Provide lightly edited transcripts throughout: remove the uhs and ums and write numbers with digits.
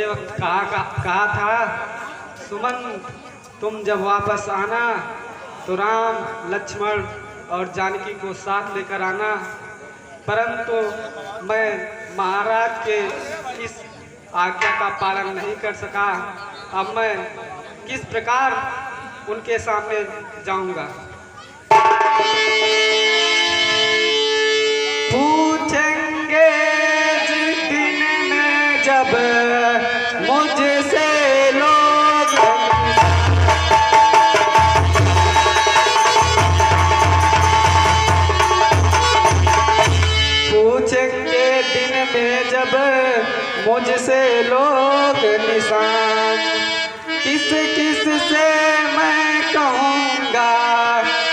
वक्त कहा था, सुमन तुम जब वापस आना तो राम, लक्ष्मण और जानकी को साथ लेकर आना। परंतु मैं महाराज के इस आज्ञा का पालन नहीं कर सका। अब मैं किस प्रकार उनके सामने जाऊंगा? पूछेंगे जिस दिन में जब मुझसे लोग, पूछेंगे दिन में जब मुझसे लोग निशान, किस किस से मैं कहूँगा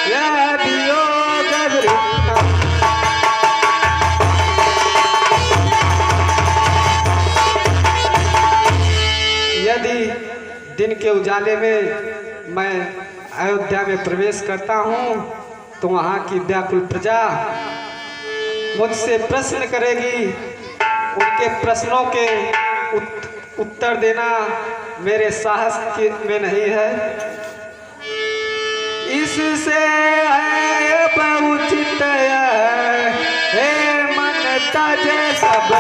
यह वियोग वृत्तांत। यदि दिन के उजाले में मैं अयोध्या में प्रवेश करता हूँ तो वहाँ की व्याकुल प्रजा मुझसे प्रश्न करेगी। उनके प्रश्नों के उत्तर देना मेरे साहस में नहीं है। इससे है उचित हे मन तजे सब,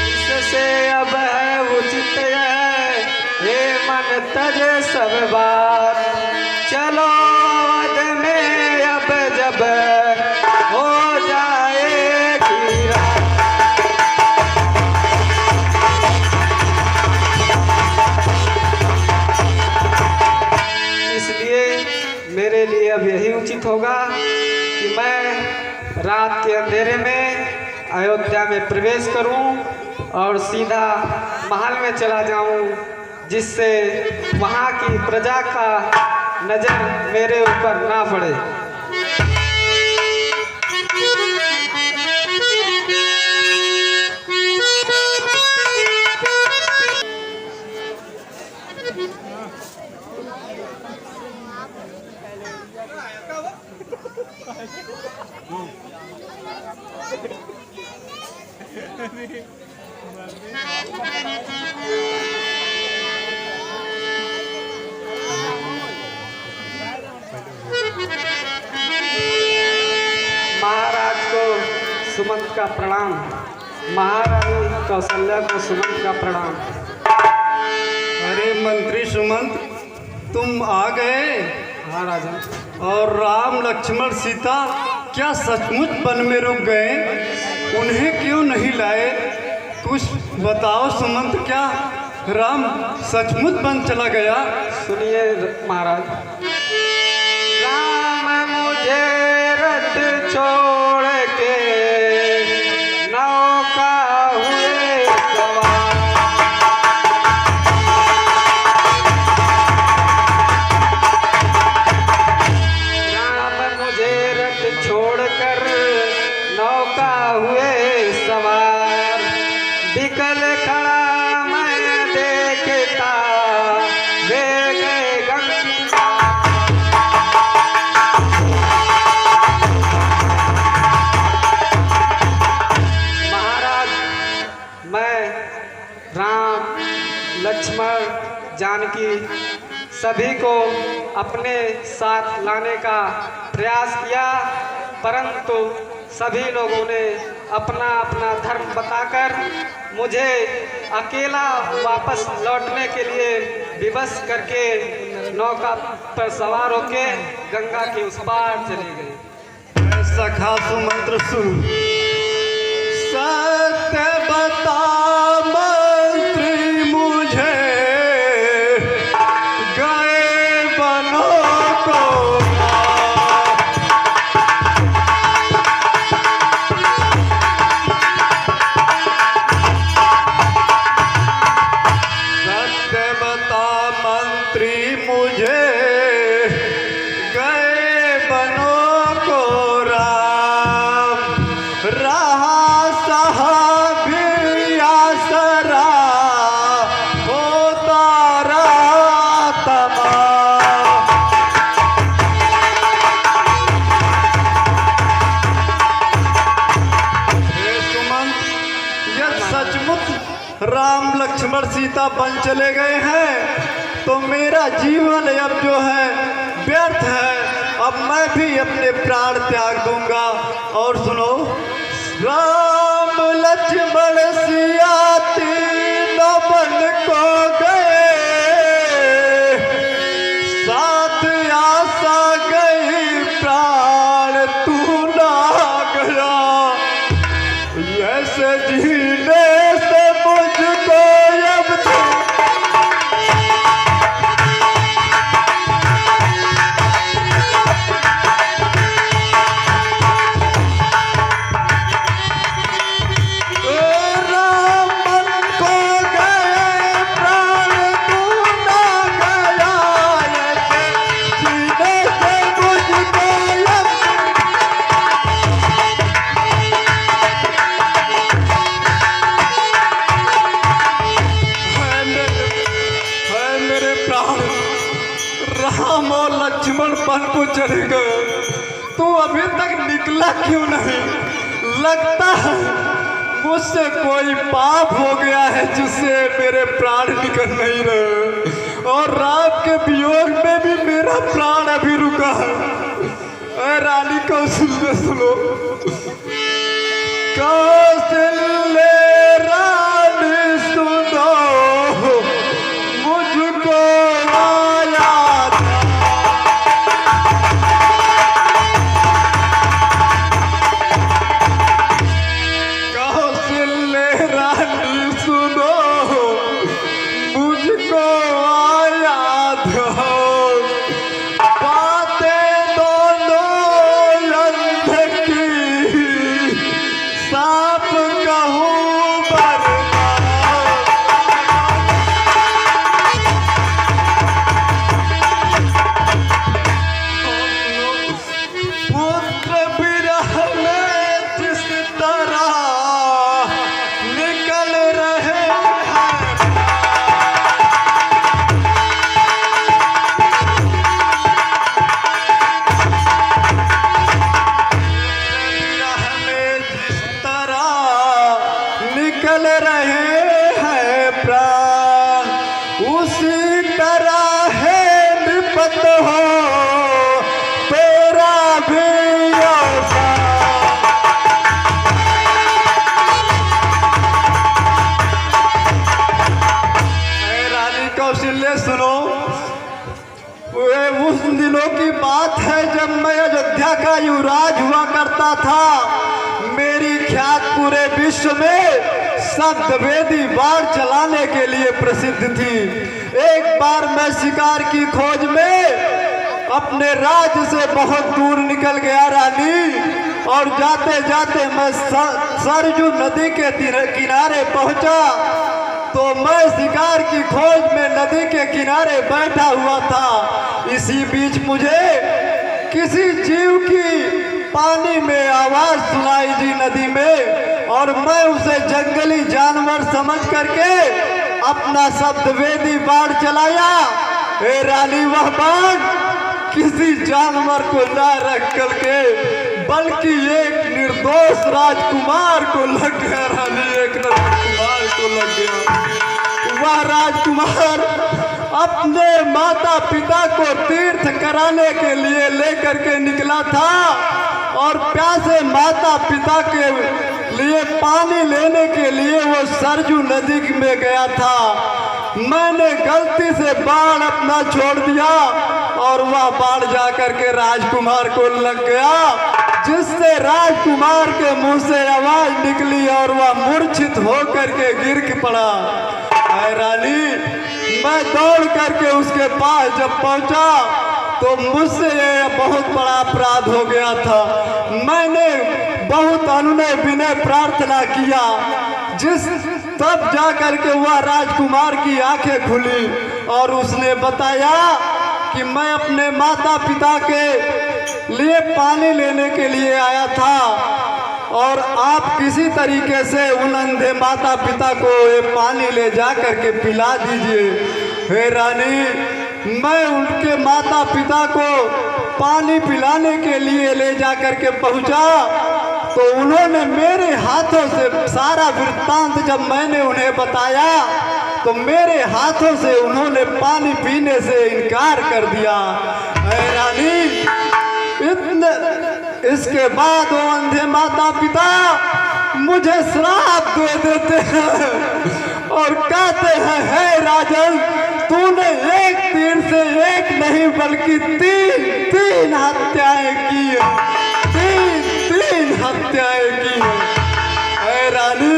इससे अब है उचित हे मन तजे सब बात। चलो अवध में अब जब हो जाएगी रात, इसलिए मेरे लिए अब यही उचित होगा कि मैं रात के अंधेरे में अयोध्या में प्रवेश करूं और सीधा महल में चला जाऊं, जिससे वहां की प्रजा का नजर मेरे ऊपर ना पड़े। महाराज को सुमंत का प्रणाम, महारानी कौशल्या को सुमंत का प्रणाम। अरे मंत्री सुमंत, तुम आ गए? हाँ राजा। और राम, लक्ष्मण, सीता क्या सचमुच वन में रुक गए? उन्हें क्यों नहीं लाए? कुछ बताओ सुमंत, क्या राम सचमुच वन चला गया? सुनिए महाराज, राम मुझे रथ छोड़ के नौका हुए सवार, राम मुझे रथ छोड़कर नौका हुए सवार, बिकल खड़ा मैं देखता वेग गंगा। महाराज, मैं राम, लक्ष्मण, जानकी सभी को अपने साथ लाने का प्रयास किया, परंतु सभी लोगों ने अपना अपना धर्म बताकर मुझे अकेला वापस लौटने के लिए विवश करके नौका पर सवार होके गंगा के उस पार चले गए। सखा सुमंत्र सुन, सत्य बता मंत्री मुझे, गए बनों को रहा साहब लक्ष्मण सीता बन चले गए हैं तो मेरा जीवन अब जो है व्यर्थ है। अब मैं भी अपने प्राण त्याग दूंगा। और सुनो, राम लक्ष्मण सिया तीनों बन को गए, साथ आशा गई प्राण तू ना गया। ऐसे जीने से मुझको अब राम और लक्ष्मण बन को चले गए, तू अभी तक निकला क्यों नहीं? लगता है मुझसे कोई पाप हो गया है जिससे मेरे प्राण निकल नहीं रहे, और राम के वियोग में भी मेरा प्राण अभी रुका है। अरे रानी कौशल्या सुनो, कौशल्या रानी सुनो, मुझको निकल रहे हैं प्राण, उसी तरह है विपत हो तेरा भी रानी कौशल्या सुनो, वे उस दिनों की बात है जब मैं अयोध्या का युवराज हुआ करता था। मेरी ख्यात पूरे विश्व में शब्दवेदी बाण चलाने के लिए प्रसिद्ध थी। एक बार मैं शिकार की खोज में अपने राज्य से बहुत दूर निकल गया रानी, और जाते जाते मैं सरजू नदी के किनारे पहुंचा तो मैं शिकार की खोज में नदी के किनारे बैठा हुआ था। इसी बीच मुझे किसी जीव की पानी में आवाज सुनाई दी नदी में, और मैं उसे जंगली जानवर समझ करके अपना शब्दवेदी बाण चलाया। हे रानी, वह बाण किसी जानवर को ना रख करके बल्कि एक निर्दोष राजकुमार को लग गया। रानी, एक राजकुमार को लग गया। वह राजकुमार अपने माता पिता को तीर्थ कराने के लिए लेकर के निकला था, और प्यासे माता पिता के लिए पानी लेने के लिए वो सरजू नदी में गया था। मैंने गलती से बाण अपना छोड़ दिया और वह बाण जाकर के राजकुमार को लग गया, जिससे राजकुमार के मुंह से आवाज निकली और वह मूर्छित होकर के गिर के पड़ा। रानी, मैं दौड़ करके उसके पास जब पहुंचा तो मुझसे यह बहुत बड़ा अपराध हो गया था। मैंने बहुत अनुनय विनय प्रार्थना किया, तब जा करके वह राजकुमार की आंखें खुली और उसने बताया कि मैं अपने माता पिता के लिए पानी लेने के लिए आया था, और आप किसी तरीके से उन अंधे माता पिता को ये पानी ले जा करके पिला दीजिए। हे रानी, मैं उनके माता पिता को पानी पिलाने के लिए ले जा करके पहुंचा तो उन्होंने मेरे हाथों से सारा वृत्तांत जब मैंने उन्हें बताया तो मेरे हाथों से उन्होंने पानी पीने से इनकार कर दिया। ऐ रानी, इतने इसके बाद वो अंधे माता पिता मुझे श्राप दे देते हैं और कहते हैं, हे राजन, तूने एक तीर से एक नहीं बल्कि तीन हत्याएं की है, तीन हत्याएं की है। ऐ रानी,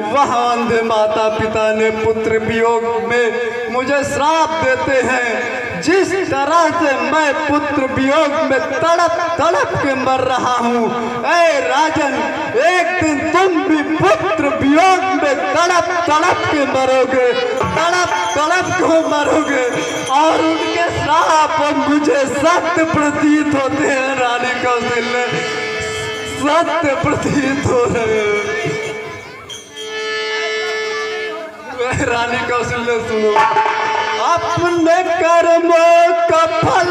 वह अंधे माता पिता ने पुत्र वियोग में मुझे श्राप देते हैं। जिस तरह से मैं पुत्र वियोग में तड़प के मर रहा हूँ, ऐ राजन, एक दिन तुम भी पुत्र वियोग में तड़प के मरोगे, तड़प के मरोगे और उनके श्राप मुझे सत्य प्रतीत होते हैं। रानी कौशल्या, सत्य प्रतीत हो रहे हैं। रानी कौशल्या सुनो, अपने कर्मों का फल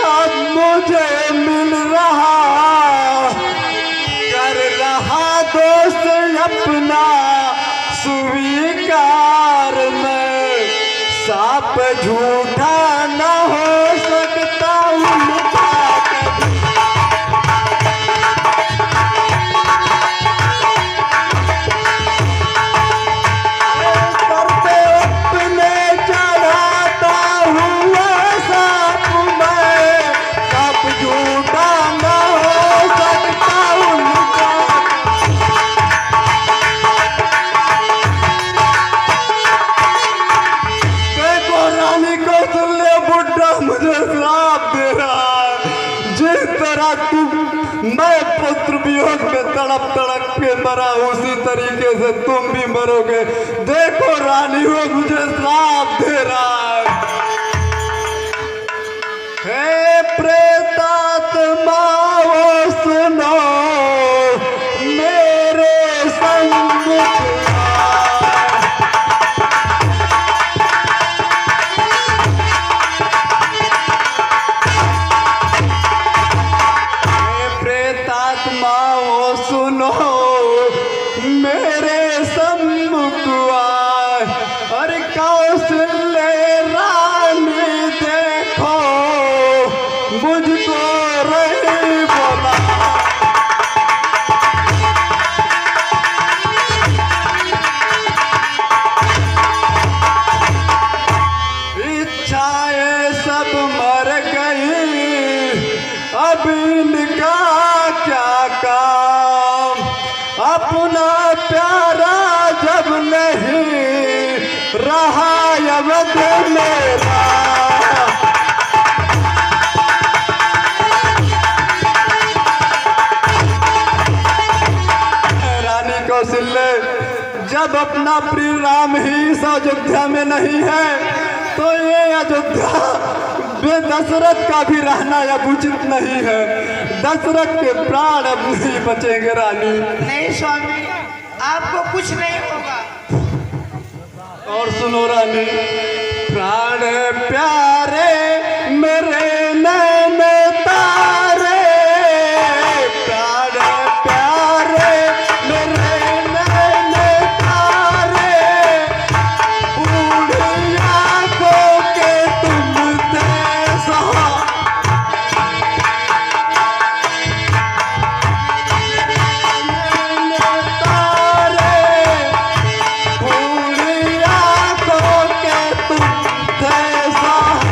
अब मुझे मिल रहा, कर रहा दोस्त अपना स्वीकार में, साप झूठा न हो सकता उनका। मैं पुत्र वियोग में तड़प के मरा, उसी तरीके से तुम भी मरोगे। देखो रानी, वो मुझे श्राप दे रहा है। हे प्रेतात्माओं सुनो, मेरे सम्मुख सुनो, मेरे सम्मुख आए। अरे कौशल्या रानी, देखो मुझको रही बोला। इच्छाएं सब मर गई, अब इनका क्या काम, अपना प्यारा जब नहीं रहा अवध मेरा। रानी कौशल्या, जब अपना प्रिय राम ही इस अयोध्या में नहीं है तो ये अयोध्या दशरथ का भी रहना अब उचित नहीं है। दशरथ के प्राण अब नहीं बचेंगे। रानी, नहीं स्वामी, आपको कुछ नहीं होगा। और सुनो रानी, प्राण प्यारे मेरे नैन तारे, प्राण प्यारे मेरे नैन तारे, बूढ़ी आंखों के तुम थे सहा। तारे, बूढ़ी आंखों के तुम थे सहा।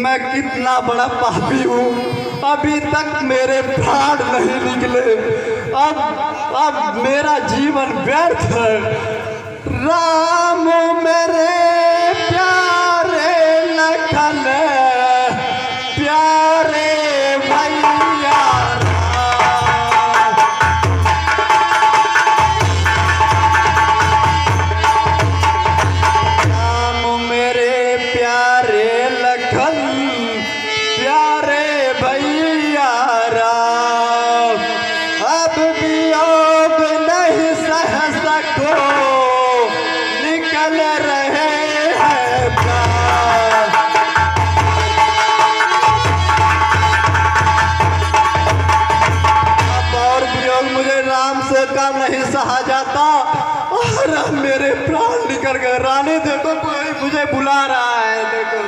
मैं कितना बड़ा पापी हूँ। अभी तक मेरे प्राण नहीं निकले, अब मेरा जीवन व्यर्थ है। राम मेरे प्यारे लखन प्यारे भैया राम मेरे प्यारे लखन प्यारे भैया राम। अब वियोग नहीं सह सको, निकल रहे हैं प्राण। अब और वियोग मुझे राम से का नहीं सहा जाता और अब मेरे प्राण निकल गए। रानी देखो कोई मुझे बुला रहा है, देखो।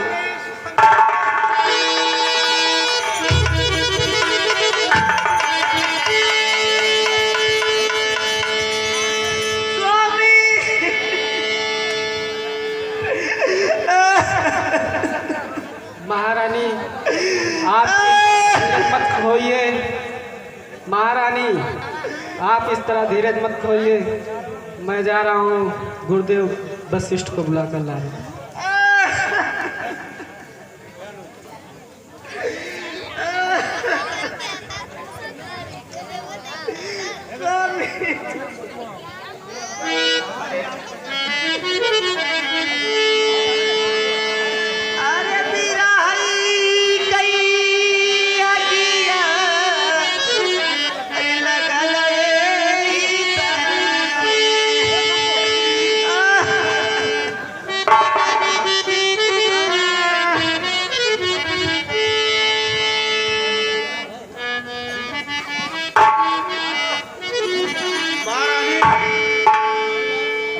महारानी आप धीरज मत खोइए। महारानी आप इस तरह धीरज मत खोइए। मैं जा रहा हूँ, गुरुदेव वशिष्ठ को बुला कर ला रहे हैं।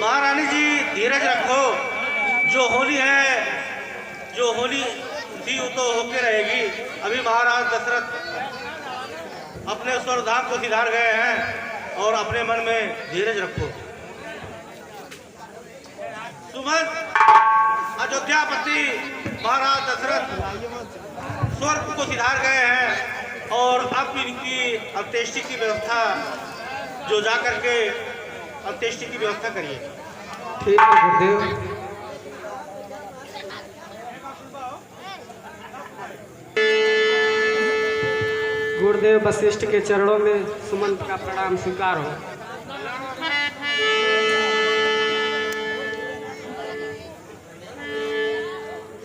महारानी जी धीरज रखो। जो होली है, जो होली थी वो तो होके रहेगी। अभी महाराज दशरथ अपने स्वर्धाम को सिधार गए हैं और अपने मन में धीरज रखो। सुमन अयोध्यापति महाराज दशरथ स्वर्ग को सिधार गए हैं और अब इनकी अंत्येष्टि की व्यवस्था जो जा करके अंत्येष्टि की व्यवस्था करिए। ठीक है गुरुदेव। गुरुदेव वशिष्ठ के चरणों में सुमंत का प्रणाम स्वीकार हो।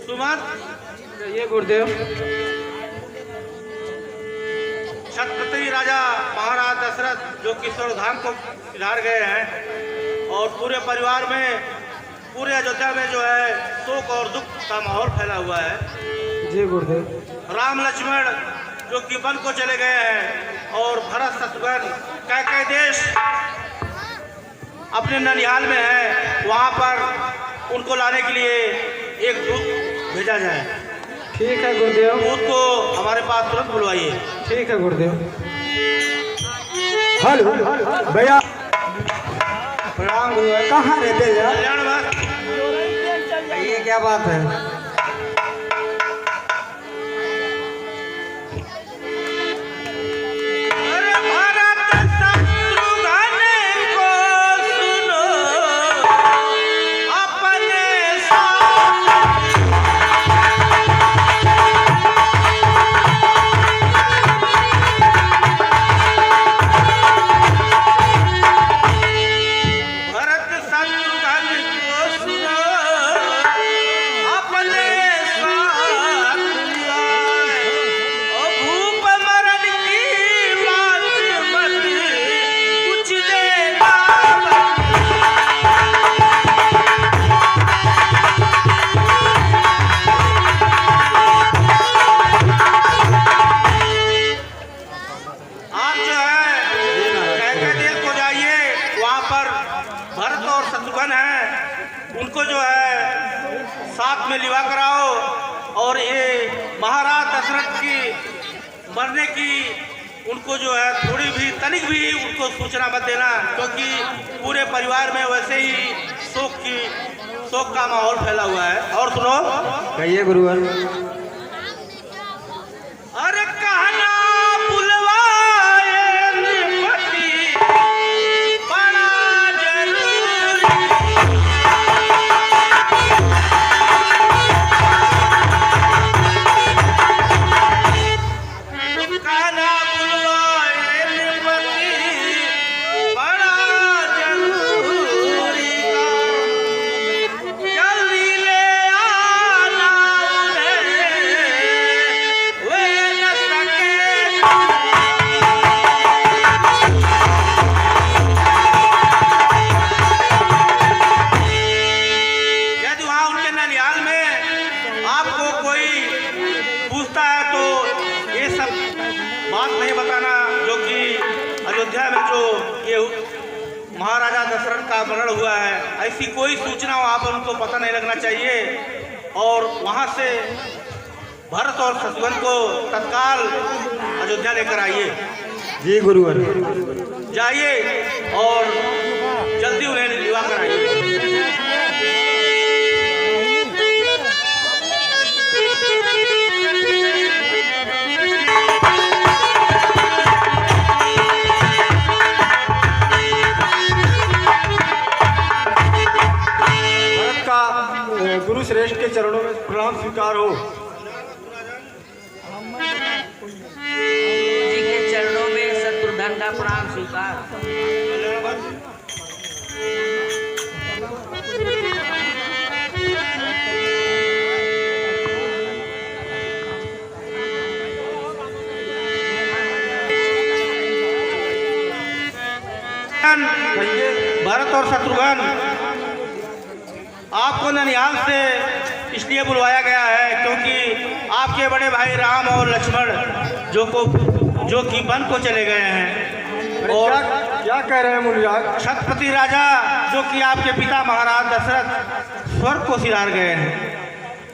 सुमंत ये गुरुदेव। छत्रपति राजा महाराज दशरथ जो कि स्वर्गधाम को सिधार गए हैं और पूरे परिवार में, पूरे अयोध्या में जो है शोक और दुख का माहौल फैला हुआ है। जी गुरुदेव। राम लक्ष्मण जो कि वन को चले गए हैं और भरत शत्रुघ्न कई देश अपने ननिहाल में है, वहाँ पर उनको लाने के लिए एक दूत भेजा जाए। ठीक है गुरुदेव। दूत को हमारे पास तुरंत बुलवाइए। ठीक है गुरुदेव। हेलो भैया, प्रणाम गुरुदेव। कहाँ रहते हैं? कल्याण बस। ये क्या बात है? उनको जो है साथ में लिवा कराओ और ये महाराज दशरथ की मरने की उनको जो है थोड़ी भी तनिक भी उनको सूचना मत देना, क्योंकि पूरे परिवार में वैसे ही शोक का माहौल फैला हुआ है। और सुनो, कहिए गुरुवर। बात नहीं बताना जो कि अयोध्या में जो ये महाराजा दशरथ का मरण हुआ है, ऐसी कोई सूचना वहाँ पर उनको पता नहीं लगना चाहिए। और वहाँ से भरत और शत्रुघ्न को तत्काल अयोध्या लेकर आइए। जी गुरुवर। जाइए और जल्दी उन्हें विवाह कराइए। गुरु श्रेष्ठ के चरणों में प्रणाम स्वीकार हो। जी के चरणों में शत्रुघ्न का प्रणाम स्वीकार। भरत और शत्रुघ्न, आपको ननिहाल से इसलिए बुलवाया गया है क्योंकि आपके बड़े भाई राम और लक्ष्मण जो कि वन को चले गए हैं। और क्या कह रहे हैं मुनिराज? छत्रपति राजा जो कि आपके पिता महाराज दशरथ स्वर्ग को सिधार गए हैं।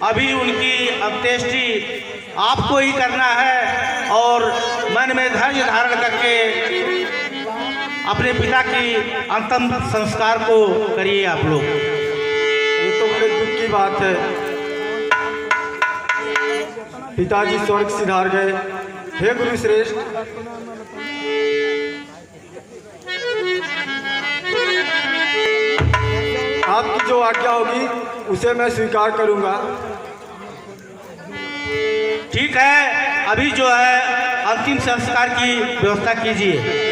अभी उनकी अंत्येष्टि आपको ही करना है और मन में धैर्य धारण करके अपने पिता की अंतिम संस्कार को करिए आप लोग। ये तो बड़े दुख की बात है, पिताजी स्वर्ग सिधार गए। हे गुरु श्रेष्ठ, आपकी जो आज्ञा होगी उसे मैं स्वीकार करूंगा। ठीक है, अभी जो है अंतिम संस्कार की व्यवस्था कीजिए।